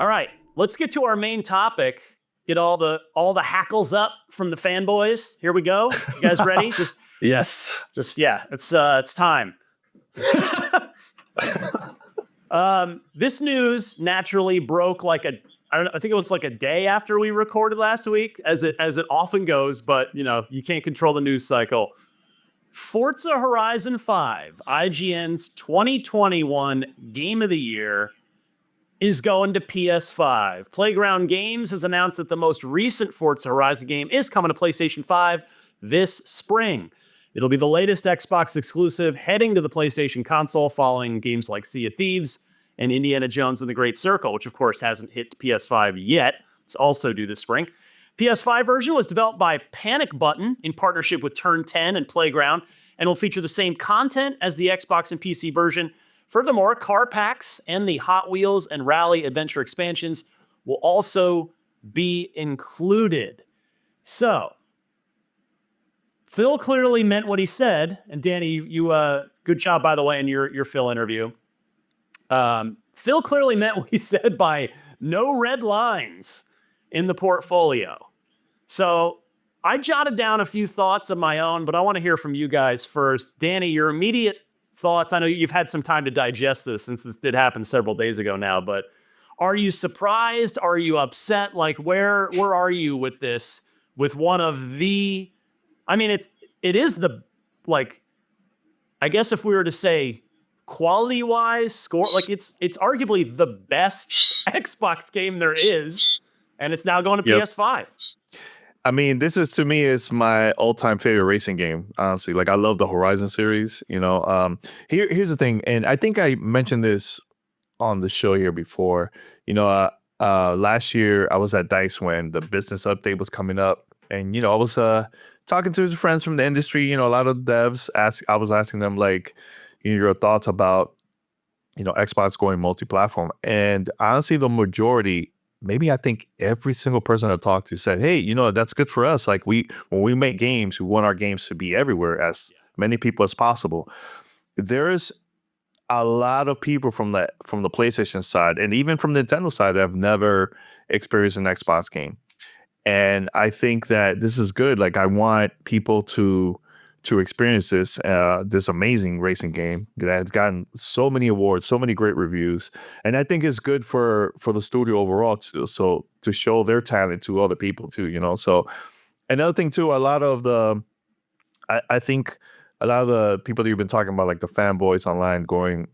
All right, let's get to our main topic. Get all the hackles up from the fanboys. Here we go. You guys ready? Yes. It's time. This news naturally broke I think it was like a day after we recorded last week, as it often goes, but you can't control the news cycle. Forza Horizon 5, IGN's 2021 Game of the Year, is going to PS5. Playground Games has announced that the most recent Forza Horizon game is coming to PlayStation 5 this spring. It'll be the latest Xbox exclusive heading to the PlayStation console following games like Sea of Thieves and Indiana Jones and the Great Circle, which of course hasn't hit PS5 yet. It's also due this spring. PS5 version was developed by Panic Button in partnership with Turn 10 and Playground and will feature the same content as the Xbox and PC version. Furthermore, car packs and the Hot Wheels and Rally Adventure expansions will also be included. So, Phil clearly meant what he said, and Danny, you good job, by the way, in your Phil interview. Phil clearly meant what he said by no red lines in the portfolio. So I jotted down a few thoughts of my own, but I want to hear from you guys first. Danny, your immediate thoughts. I know you've had some time to digest this since this did happen several days ago now, but are you surprised? Are you upset? Like, where are you with this? With one of the, I mean, it is the, like, I guess if we were to say quality-wise, score, like it's arguably the best Xbox game there is, and it's now going to PS5. I mean, this is, to me, is my all-time favorite racing game, honestly. Like, I love the Horizon series, Here's the thing, and I think I mentioned this on the show here before. Last year, I was at DICE when the business update was coming up, and, I was talking to friends from the industry, a lot of devs. I was asking them, like, your thoughts about, Xbox going multi-platform. And honestly, the majority, maybe I think every single person I talked to said, hey, that's good for us. Like, when we make games, we want our games to be everywhere, as many people as possible. There's a lot of people from the PlayStation side and even from the Nintendo side that have never experienced an Xbox game. And I think that this is good. Like, I want people to experience this amazing racing game that has gotten so many awards, so many great reviews. And I think it's good for the studio overall too. So to show their talent to other people too, So another thing too, I think a lot of the people that you've been talking about, like the fanboys online going,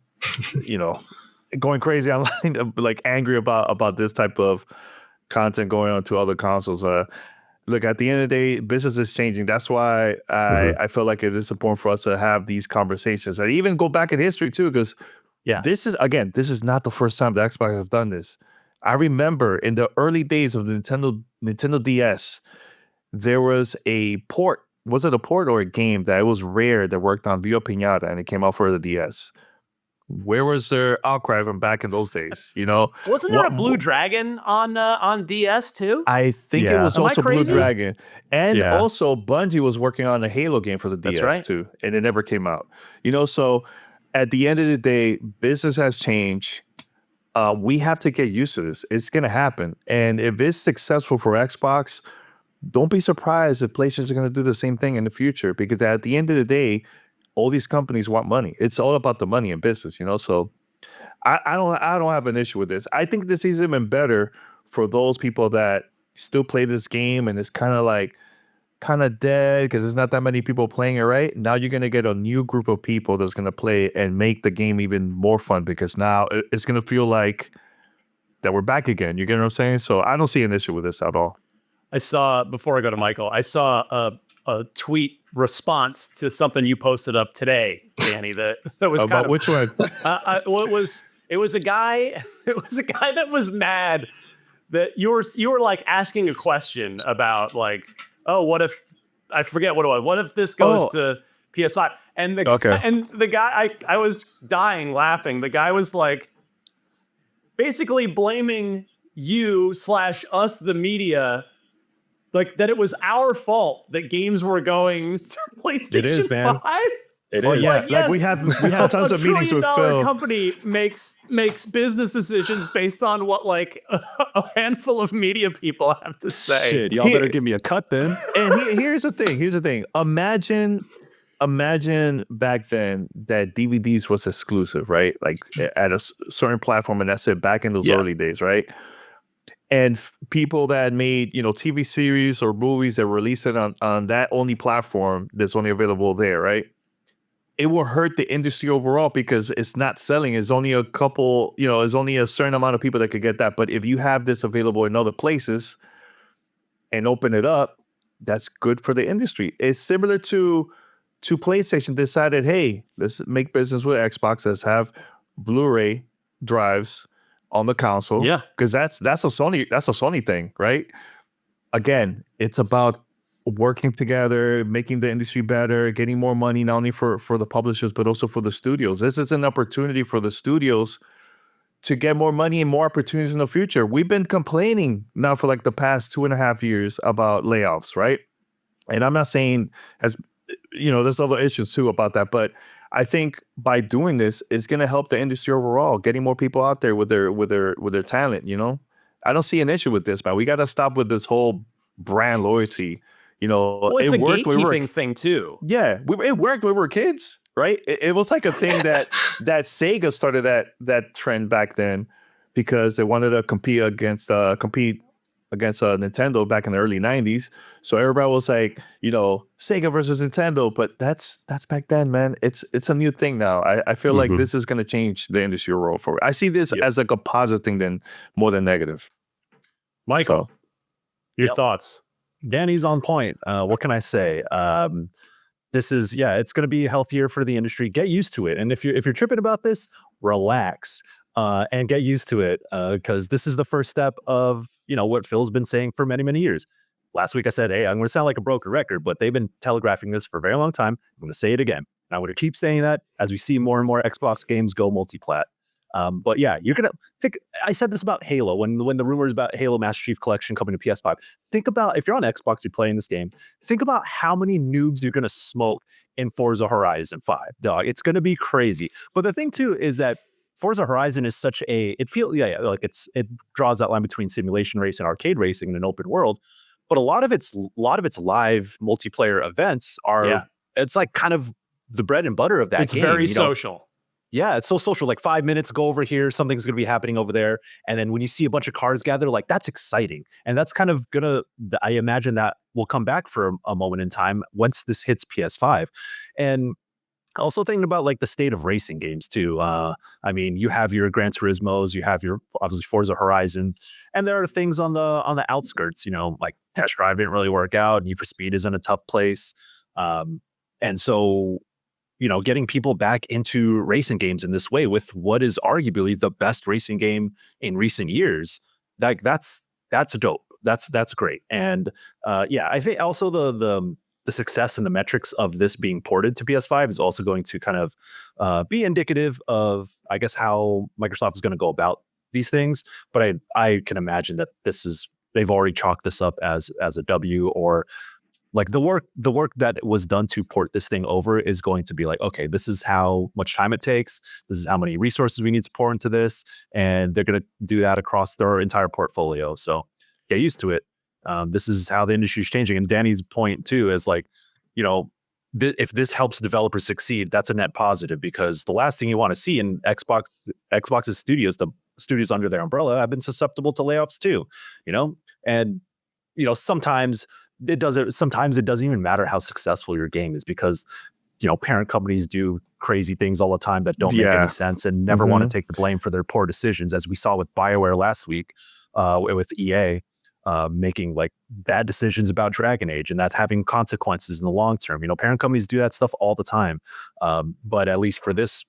going crazy online, like angry about this type of content going on to other consoles. Look, at the end of the day, business is changing. That's why I feel like it is important for us to have these conversations and even go back in history too, because this is not the first time the Xbox has done this. I remember in the early days of the Nintendo DS, there was a port. Was it a port or a game that it was rare that worked on Via Pinata and it came out for the DS? Where was their outcry from back in those days? Wasn't there a Blue Dragon on DS too? I think it was also Blue Dragon, and also Bungie was working on a Halo game for the DS too, and it never came out. So at the end of the day, business has changed. We have to get used to this. It's gonna happen, and if it's successful for Xbox, don't be surprised if PlayStation are gonna do the same thing in the future. Because at the end of the day, all these companies want money. It's all about the money in business, So I don't have an issue with this. I think this is even better for those people that still play this game and it's kind of dead because there's not that many people playing it, right? Now you're gonna get a new group of people that's gonna play and make the game even more fun, because now it's gonna feel like that we're back again. You get what I'm saying? So I don't see an issue with this at all. I saw, before I go to Michael, I saw a tweet response to something you posted up today, Danny. That was about kind of, which one? It was a guy that was mad that you were like asking a question about, like, oh, what if, I forget what it was. What if this goes to PS5? And the guy, I was dying laughing. The guy was like basically blaming you / us, the media, like that it was our fault that games were going to PlayStation 5. It Oh, is. yeah. Like, Like we had tons of meetings with Phil. company makes business decisions based on what like a handful of media people have to say. Shit, y'all better give me a cut then. And here's the thing. Imagine back then that DVDs was exclusive, right? Like at a certain platform, and that's it. Back in those early days, right? And people that made TV series or movies that released it on that only platform that's only available there, right? It will hurt the industry overall because it's not selling. It's only a couple, it's only a certain amount of people that could get that. But if you have this available in other places and open it up, that's good for the industry. It's similar to PlayStation decided, hey, let's make business with Xbox. Let's have Blu-ray drives on the console. Yeah. Because that's a Sony thing, right? Again, it's about working together, making the industry better, getting more money, not only for the publishers, but also for the studios. This is an opportunity for the studios to get more money and more opportunities in the future. We've been complaining now for like the past 2.5 years about layoffs, right? And I'm not saying there's other issues too about that, but I think by doing this, it's going to help the industry overall, getting more people out there with their talent. I don't see an issue with this, man. We got to stop with this whole brand loyalty. Well, it's it a worked gatekeeping thing too. Yeah, it worked when we were kids, right? It was like a thing that Sega started that trend back then because they wanted to compete against Nintendo back in the early 90s. So everybody was like, Sega versus Nintendo, but that's back then, man. It's a new thing now. I feel like this is going to change the industry overall forward. I see this as like a positive thing more than negative. Michael, your thoughts? Danny's on point. What can I say? This is, it's going to be healthier for the industry. Get used to it. And if you're tripping about this, relax and get used to it because this is the first step of, what Phil's been saying for many, many years. Last week I said, hey, I'm going to sound like a broken record, but they've been telegraphing this for a very long time. I'm going to say it again. And I'm going to keep saying that as we see more and more Xbox games go multi-plat. But yeah, you're going to think, I said this about Halo, when the rumors about Halo Master Chief Collection coming to PS5, think about, if you're on Xbox, you're playing this game, think about how many noobs you're going to smoke in Forza Horizon 5, dog. It's going to be crazy. But the thing too, is that Forza Horizon is such it draws that line between simulation race and arcade racing in an open world. But a lot of its live multiplayer events are, it's like kind of the bread and butter of that it's game. Very social. Yeah, it's so social. Like 5 minutes, go over here, something's going to be happening over there. And then when you see a bunch of cars gather, like that's exciting. And that's kind of I imagine that will come back for a moment in time once this hits PS5. And also thinking about like the state of racing games too. I mean, you have your Gran Turismos, you have your obviously Forza Horizon, and there are things on the outskirts, like Test Drive didn't really work out. Need for Speed is in a tough place. And so, getting people back into racing games in this way with what is arguably the best racing game in recent years, that's dope. That's great. And I think also the success and the metrics of this being ported to PS5 is also going to kind of be indicative of, I guess, how Microsoft is going to go about these things. But I can imagine that they've already chalked this up as a W, or like the work that was done to port this thing over is going to be like, okay, this is how much time it takes. This is how many resources we need to pour into this. And they're going to do that across their entire portfolio. So get used to it. This is how the industry is changing. And Danny's point too is like, if this helps developers succeed, that's a net positive, because the last thing you want to see in Xbox's studios, the studios under their umbrella, have been susceptible to layoffs too, and sometimes it doesn't even matter how successful your game is, because parent companies do crazy things all the time that don't make any sense and never want to take the blame for their poor decisions, as we saw with BioWare last week with EA making like bad decisions about Dragon Age, and that's having consequences in the long term. Parent companies do that stuff all the time, but at least for this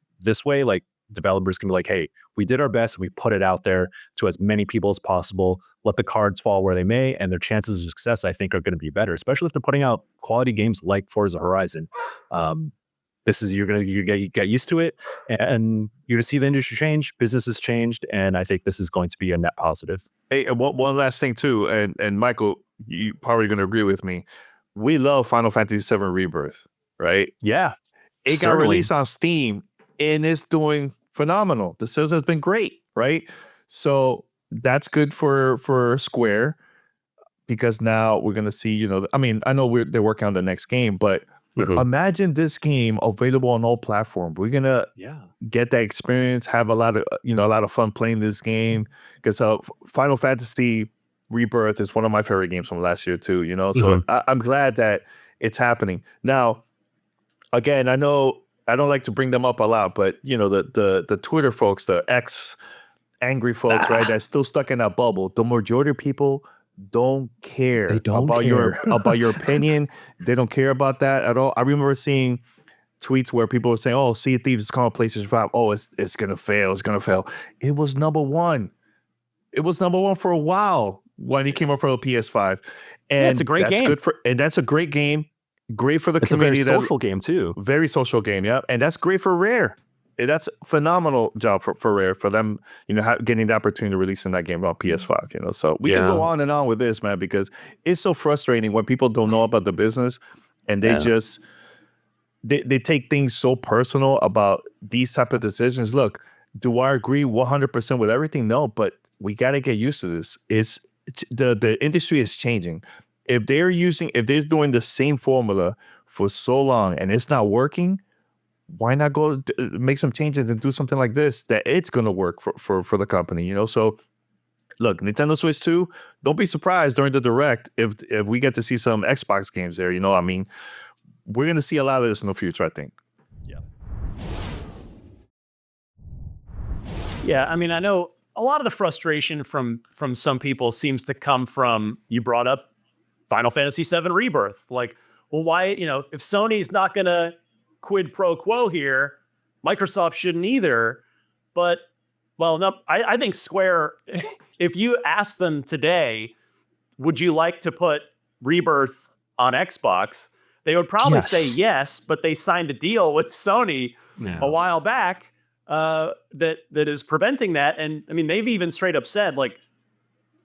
way, like, developers can be like, hey, we did our best and we put it out there to as many people as possible. Let the cards fall where they may, and their chances of success, I think, are going to be better, especially if they're putting out quality games like Forza Horizon. You're going to get used to it, and you're going to see the industry change. Business has changed, and I think this is going to be a net positive. Hey, and one last thing too, and Michael, you probably going to agree with me. We love Final Fantasy VII Rebirth, right? Yeah. It got Certainly. released on Steam and it's doing phenomenal. The sales has been great, right? So that's good for Square because now we're gonna see, I mean, I know they're working on the next game, but Mhm. imagine this game available on all platforms. We're gonna Yeah. get that experience, have a lot of fun playing this game. Because Final Fantasy Rebirth is one of my favorite games from last year too. So Mhm. I'm glad that it's happening now. Again, I know I don't like to bring them up a lot, but the Twitter folks, the X angry folks, right? Ah, That's still stuck in that bubble. The majority of people don't they care don't about your care. opinion. They don't care about that at all. I remember seeing tweets where people were saying, "Oh, Sea of Thieves is coming on PlayStation 5. Oh, it's gonna fail. It's gonna fail." It was number one. It was number one for a while when it came out for the PS5, Yeah, it's a and great game. that's a great game. Great for the It's a very community. social game too. Very social game, yeah, and that's great for Rare. And that's a phenomenal job for Rare for them, getting the opportunity to releasing that game on PS5. So we could go Yeah. on and on with this, man, because it's so frustrating when people don't know about the business and they Yeah. just they take things so personal about these type of decisions. Look, do I agree 100% with everything? No, but we got to get used to this. The industry is changing. If they're doing the same formula for so long and it's not working, why not go make some changes and do something like this that it's going to work for the company, So look, Nintendo Switch 2, don't be surprised during the Direct if we get to see some Xbox games there, I mean, we're going to see a lot of this in the future, I think. Yeah, I mean, I know a lot of the frustration from some people seems to come from, you brought up Final Fantasy VII Rebirth. Like, well, why, if Sony's not going to quid pro quo here, Microsoft shouldn't either. But, well, no, I think Square, if you ask them today, would you like to put Rebirth on Xbox? They would probably say yes, but they signed a deal with Sony a while back that is preventing that. And I mean, they've even straight up said, like,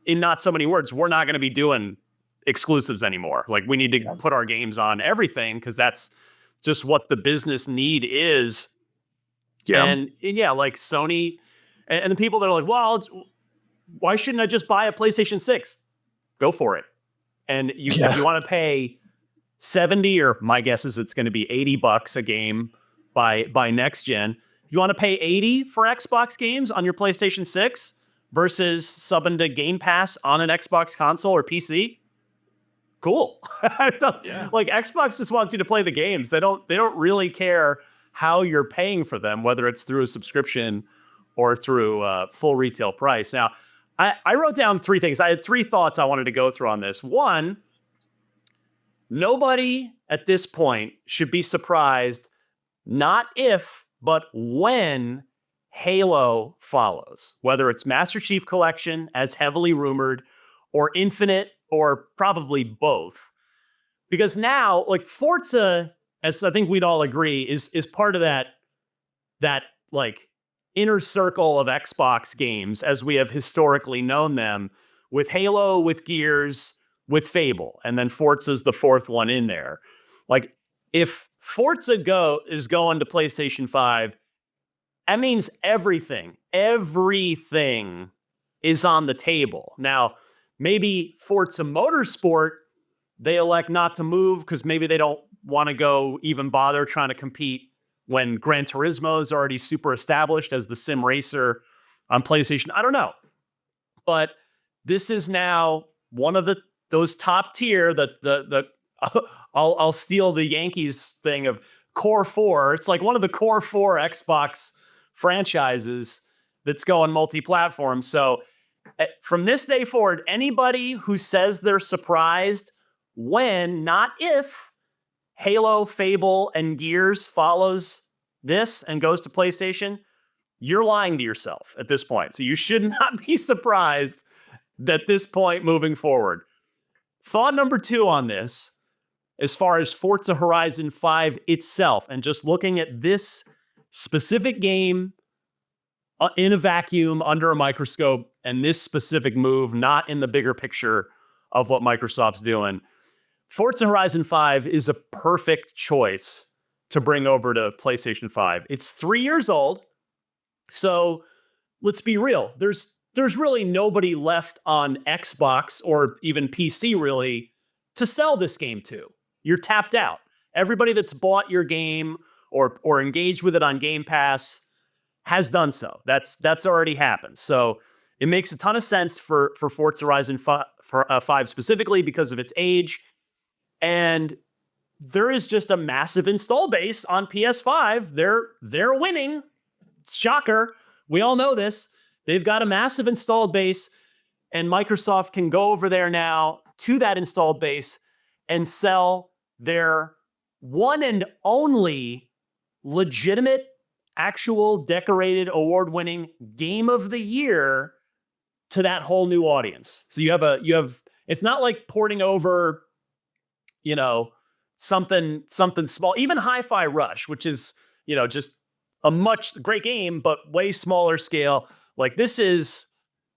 in not so many words, we're not going to be doing exclusives anymore. Like, we need to put our games on everything because that's just what the business need is. Yeah. And yeah, like Sony and the people that are like, well, why shouldn't I just buy a PlayStation 6? Go for it. And if you want to pay 70, or my guess is it's going to be $80 a game by next gen. You want to pay 80 for Xbox games on your PlayStation 6 versus subbing to Game Pass on an Xbox console or PC? Cool. Like, Xbox just wants you to play the games. They don't really care how you're paying for them, whether it's through a subscription or through full retail price. Now, I wrote down three things. I had three thoughts I wanted to go through on this. One, nobody at this point should be surprised, not if, but when Halo follows, whether it's Master Chief Collection, as heavily rumored, or Infinite, or probably both. Because now, like, Forza, as I think we'd all agree, is part of that like inner circle of Xbox games as we have historically known them, with Halo, with Gears, with Fable, and then Forza's the fourth one in there. Like, if Forza is going to PlayStation 5, that means everything is on the table. Now, maybe Forza Motorsport, they elect not to move because maybe they don't want to go even bother trying to compete when Gran Turismo is already super established as the sim racer on PlayStation. I don't know. But this is now one of those top tier, I'll steal the Yankees thing of Core 4. It's like one of the Core 4 Xbox franchises that's going multi-platform. So from this day forward, anybody who says they're surprised when, not if, Halo, Fable, and Gears follows this and goes to PlayStation, you're lying to yourself at this point. So you should not be surprised at this point moving forward. Thought number two on this, as far as Forza Horizon 5 itself, and just looking at this specific game in a vacuum under a microscope, and this specific move, not in the bigger picture of what Microsoft's doing, Forza Horizon 5 is a perfect choice to bring over to PlayStation 5. It's 3 years old. So let's be real. There's really nobody left on Xbox or even PC really to sell this game to. You're tapped out. Everybody that's bought your game or engaged with it on Game Pass has done so. That's already happened. So it makes a ton of sense for Forza Horizon 5 specifically because of its age. And there is just a massive install base on PS5. They're winning. Shocker. We all know this. They've got a massive installed base, and Microsoft can go over there now to that installed base and sell their one and only legitimate, actual, decorated, award-winning game of the year to that whole new audience. So you have it's not like porting over, something small, even Hi-Fi Rush, which is, just a great game, but way smaller scale. Like this is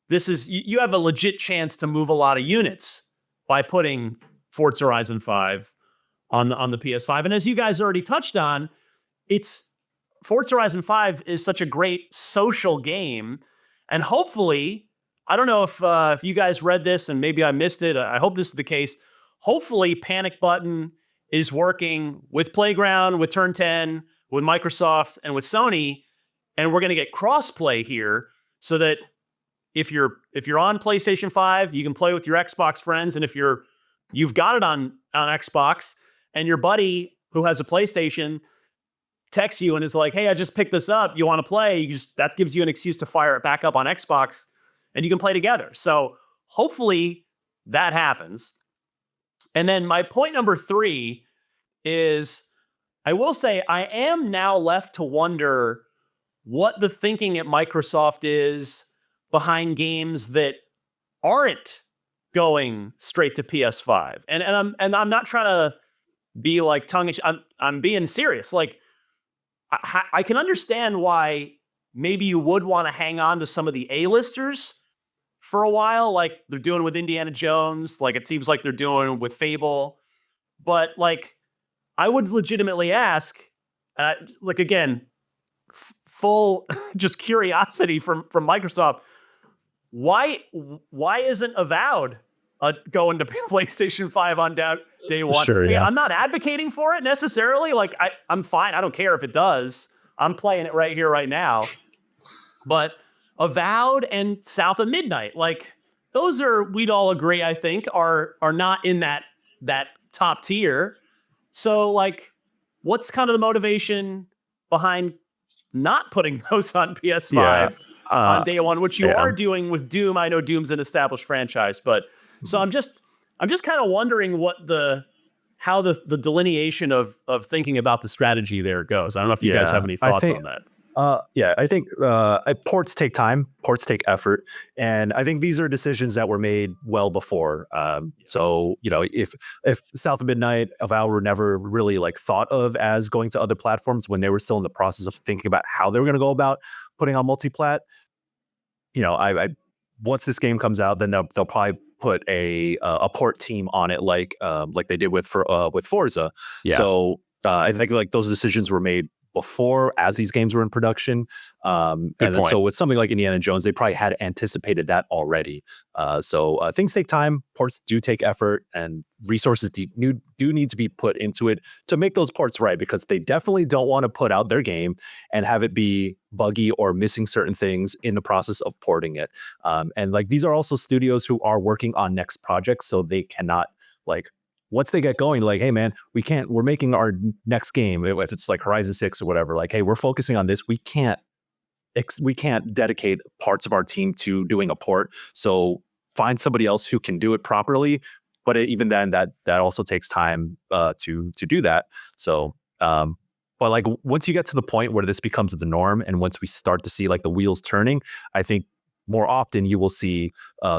you have a legit chance to move a lot of units by putting Forza Horizon 5 on the PS5. And as you guys already touched on, Forza Horizon 5 is such a great social game. And hopefully, I don't know if you guys read this and maybe I missed it. I hope this is the case. Hopefully, Panic Button is working with Playground, with Turn 10, with Microsoft, and with Sony, and we're going to get crossplay here so that if you're on PlayStation 5, you can play with your Xbox friends, and if you've got it on Xbox, and your buddy who has a PlayStation texts you and is like, "Hey, I just picked this up. You want to play?" That gives you an excuse to fire it back up on Xbox, and you can play together. So hopefully that happens. And then my point number 3 is, I will say I am now left to wonder what the thinking at Microsoft is behind games that aren't going straight to PS5. And I'm not trying to be like tongue-in-cheek. I'm being serious. Like I can understand why maybe you would want to hang on to some of the A-listers for a while, like they're doing with Indiana Jones, like it seems like they're doing with Fable. But like, I would legitimately ask, like again, full just curiosity from Microsoft, why isn't Avowed going to PlayStation 5 on day one? Sure, yeah. I'm not advocating for it necessarily. Like I'm fine. I don't care if it does. I'm playing it right here, right now. But Avowed and South of Midnight, like those we'd all agree, I think, are not in that top tier. So like, what's kind of the motivation behind not putting those on PS5 on day one, which you are doing with Doom? I know Doom's an established franchise, but so I'm just kind of wondering how the delineation of thinking about the strategy there goes. I don't know if you guys have any thoughts on that. I think ports take time, ports take effort, and I think these are decisions that were made well before. So if South of Midnight, Avowed were never really like thought of as going to other platforms when they were still in the process of thinking about how they were going to go about putting on multiplat. I once this game comes out, then they'll probably put a port team on it, like they did with Forza. Yeah. So I think like those decisions were made before, as these games were in production. And then, so with something like Indiana Jones, they probably had anticipated that already. So things take time, ports do take effort, and resources do need to be put into it to make those ports right, because they definitely don't want to put out their game and have it be buggy or missing certain things in the process of porting it. And like, these are also studios who are working on next projects, so they cannot like, once they get going, like, hey man, we're making our next game, if it's like Horizon 6 or whatever, like, hey, we're focusing on this. We can't dedicate parts of our team to doing a port. So find somebody else who can do it properly. But even then, that also takes time to do that. So, but like, once you get to the point where this becomes the norm, and once we start to see like the wheels turning, I think more often you will see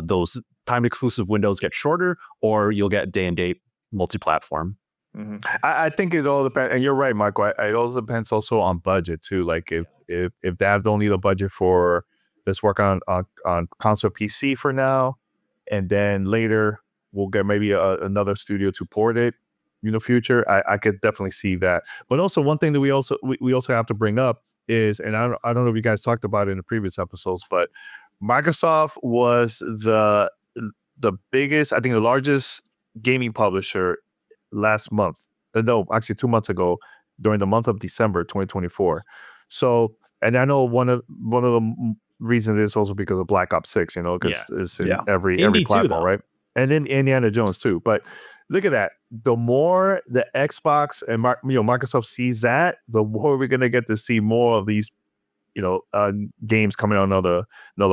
those time exclusive windows get shorter, or you'll get day and date multi-platform. Mm-hmm. I think it all depends, and you're right, Michael. It also depends also on budget too. Like if they don't need a budget for, let's work on console PC for now, and then later we'll get maybe another studio to port it. future, I could definitely see that. But also one thing that we also have to bring up is, and I don't know if you guys talked about it in the previous episodes, but Microsoft was the biggest, I think the largest gaming publisher last month. No, actually 2 months ago, during the month of December 2024. So, and I know one of the reasons is also because of Black Ops 6, because it's in every Indie too, platform, though. right? And then Indiana Jones too. But look at that. The more the Xbox and Microsoft sees that, the more we're gonna get to see more of these, games coming on other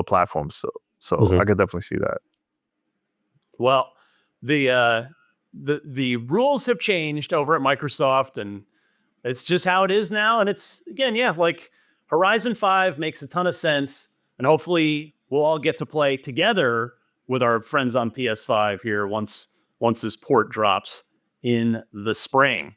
platforms. So I could definitely see that. Well, the rules have changed over at Microsoft, and it's just how it is now. And it's, again, like Horizon 5 makes a ton of sense, and hopefully we'll all get to play together with our friends on PS5 here once this port drops in the spring.